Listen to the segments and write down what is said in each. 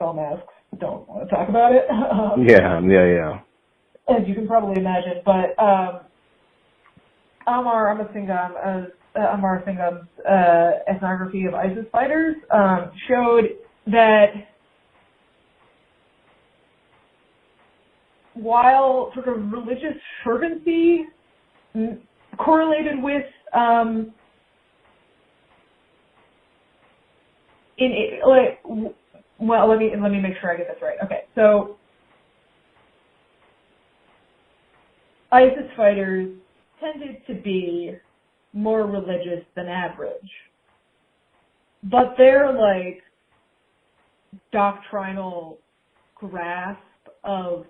spell masks, don't want to talk about it. Yeah. As you can probably imagine, but Amar Singham's ethnography of ISIS fighters showed that while sort of religious fervency correlated with let me make sure I get this right. Okay, so ISIS fighters tended to be more religious than average, but their doctrinal grasp of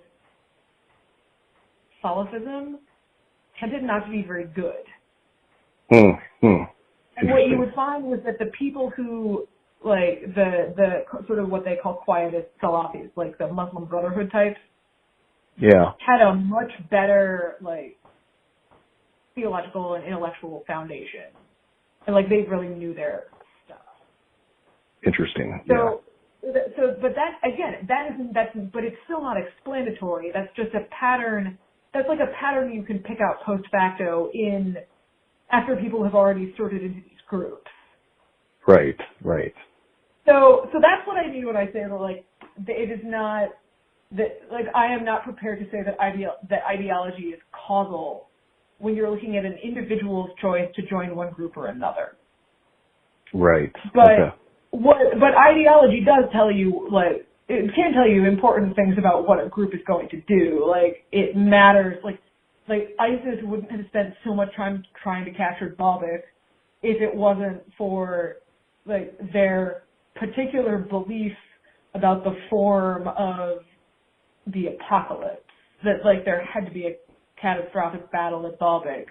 Salafism tended not to be very good. And what you would find was that the people who the sort of what they call quietist Salafis, like the Muslim Brotherhood types, had a much better theological and intellectual foundation, and they really knew their stuff. Interesting. But that again, but it's still not explanatory. That's just a pattern. That's like a pattern you can pick out post facto after people have already sorted into these groups. Right. So that's what I mean when I say that it is not that I am not prepared to say that ideology is causal when you're looking at an individual's choice to join one group or another. Right. But but ideology does tell you it can tell you important things about what a group is going to do. It matters. ISIS wouldn't have spent so much time trying to capture Babik if it wasn't for their particular belief about the form of the apocalypse. That there had to be a catastrophic battle at Babik.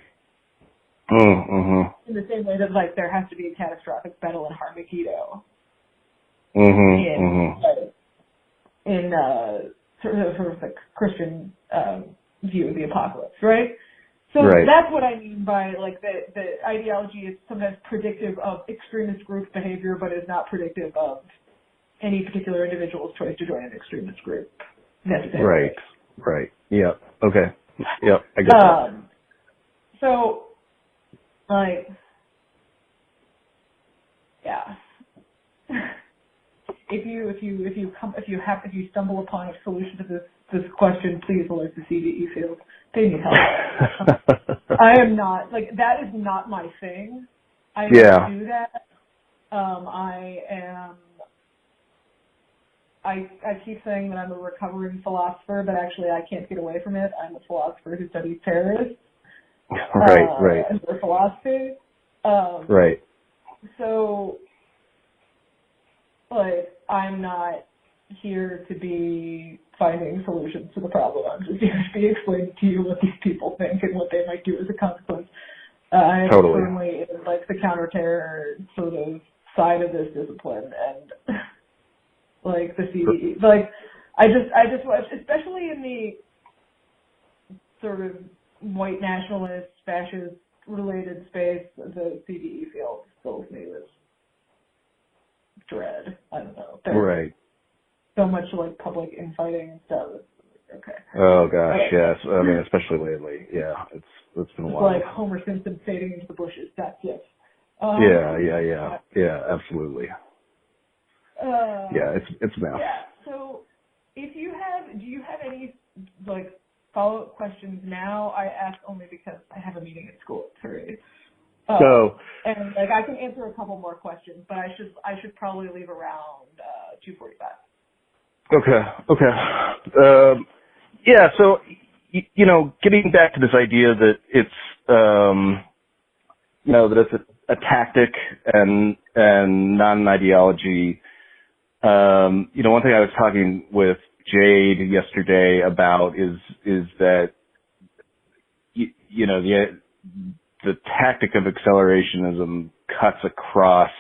In the same way that there has to be a catastrophic battle in Harmageddon. In sort of the Christian view of the apocalypse, right? So that's what I mean by the ideology is sometimes predictive of extremist group behavior, but is not predictive of any particular individual's choice to join an extremist group necessarily. Right. Yeah. Okay. Yep. I get that. So, if you stumble upon a solution to this question, please alert the CVE field. They need help. I am not that is not my thing. I don't do that. I keep saying that I'm a recovering philosopher, but actually I can't get away from it. I'm a philosopher who studies terrorists. Right. And their philosophy. Right. So, I'm not here to be finding solutions to the problem. I'm just here to be explaining to you what these people think and what they might do as a consequence. I am firmly in the counter-terror sort of side of this discipline, and the CVE. I just watch, especially in the sort of white nationalist, fascist related space, the CVE field fills me with dread. I don't know. There's so much public infighting and stuff. Okay. Oh gosh, yes. I mean, especially lately. Yeah, it's been a while. Like Homer Simpson fading into the bushes. That's it. Yeah. Absolutely. It's a mess. Yeah. So, do you have any follow-up questions now? I ask only because I have a meeting at school at 3. And I can answer a couple more questions, but I should probably leave around 2:45. Okay. So getting back to this idea that it's that it's a tactic and not an ideology. One thing I was talking with Jade yesterday about is that the tactic of accelerationism cuts across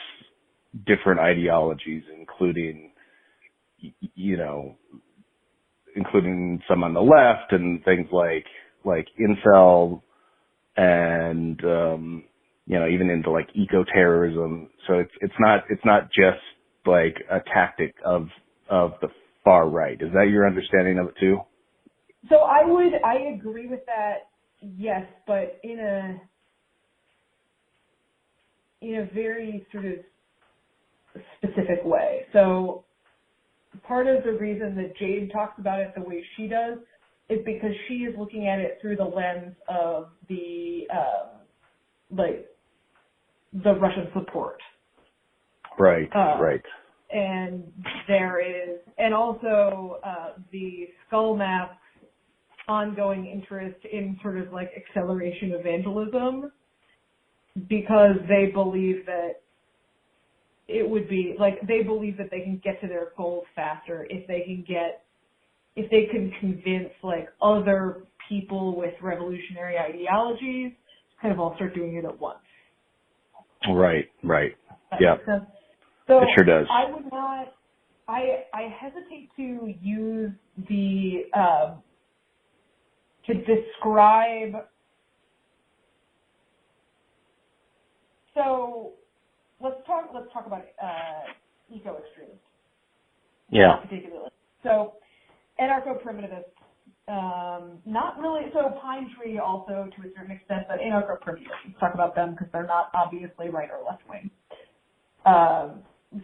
different ideologies, including some on the left and things like incel and even into eco-terrorism. So it's not just a tactic of of the far right. Is that your understanding of it too? So I agree with that, yes, but in a very sort of specific way. So part of the reason that Jade talks about it the way she does is because she is looking at it through the lens of the the Russian support. Right, right. And there is, and also the Skull Map's ongoing interest in sort of like acceleration evangelism, because they believe that it would be like, they believe that they can get to their goals faster if they can convince like other people with revolutionary ideologies to kind of all start doing it at once. Right, right. That Yeah. makes sense? So it sure does. I would not, I hesitate to use the, to describe, so let's talk about eco-extremists. Yeah. Particularly. So anarcho-primitivists, not really, so Pine Tree also to a certain extent, but anarcho-primitivists, let's talk about them because they're not obviously right or left-wing.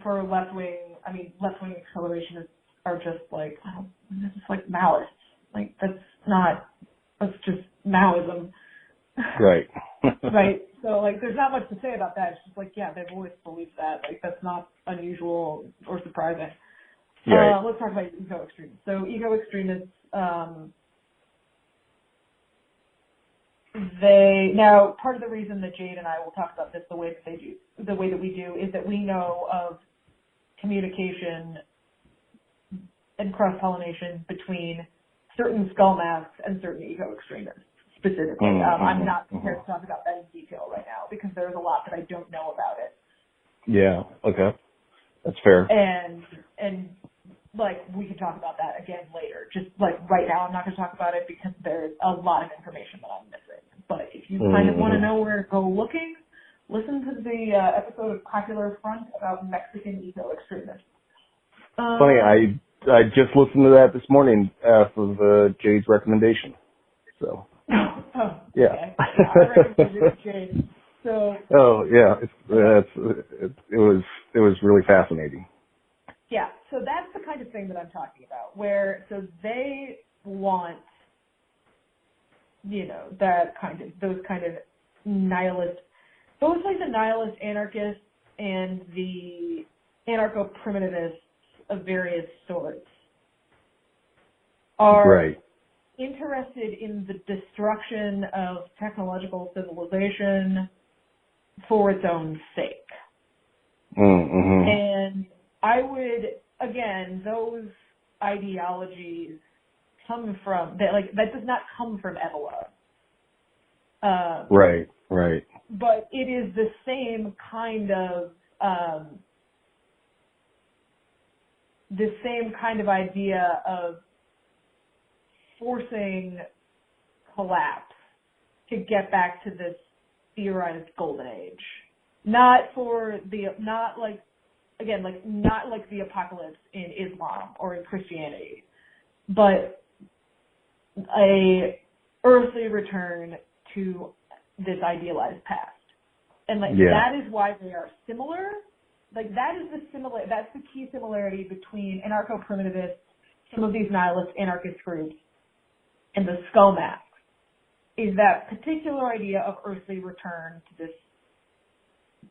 For left-wing, I mean, left-wing accelerationists are just like, this is like Maoists. Like, that's just Maoism. Right. Right. So, like, there's not much to say about that. It's just like, yeah, they've always believed that. Like, that's not unusual or surprising. Right. Let's talk about eco-extremists. So, eco-extremists, now, part of the reason that Jade and I will talk about this the way that we do, is that we know of communication and cross-pollination between certain skull masks and certain eco-extremists specifically. I'm not prepared to talk about that in detail right now because there's a lot that I don't know about it. Yeah. Okay. That's fair. And like, we can talk about that again later. Just like right now, I'm not going to talk about it because there's a lot of information that I'm missing. But if you kind of want to know where to go looking, listen to the episode of Popular Front about Mexican eco-extremists. Funny, I just listened to that this morning for Jade's recommendation. So. Yeah. Okay. I recommended it to Jade. So. Oh yeah, it was really fascinating. Yeah, so that's the kind of thing that I'm talking about, where, so they want, those kind of nihilist, both like the nihilist anarchists and the anarcho-primitivists of various sorts are interested in the destruction of technological civilization for its own sake. Mm-hmm. And I would, again, those ideologies come from, that does not come from Evola. Right. But it is the same kind idea of forcing collapse to get back to this theorized golden age. Not like the apocalypse in Islam or in Christianity, but a earthly return to this idealized past. And that is why they are similar. Like, that's the key similarity between anarcho-primitivists, some of these nihilist anarchist groups, and the skull masks, is that particular idea of earthly return to this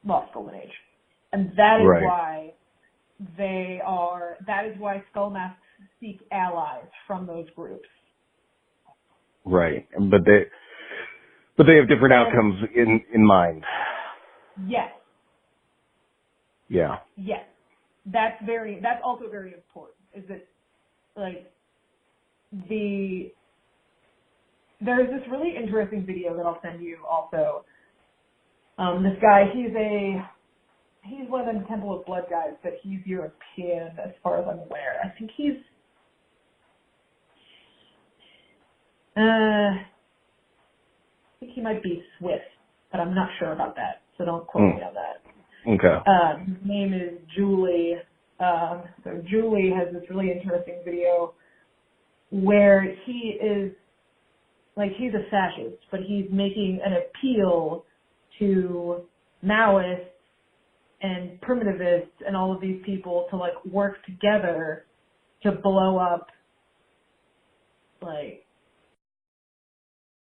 lost golden age. And that is why that is why skull masks seek allies from those groups. Right. But they have different outcomes in mind. Yes. Yeah. Yes. That's also very important, is that, like, there's this really interesting video that I'll send you also. This guy, he's one of them Temple of Blood guys, but he's European as far as I'm aware. I think he might be Swiss, but I'm not sure about that, so don't quote me on that. Okay. His name is Julie So Julie has this really interesting video where he is, like, he's a fascist, but he's making an appeal to Maoists and primitivists and all of these people to, like, work together to blow up, like,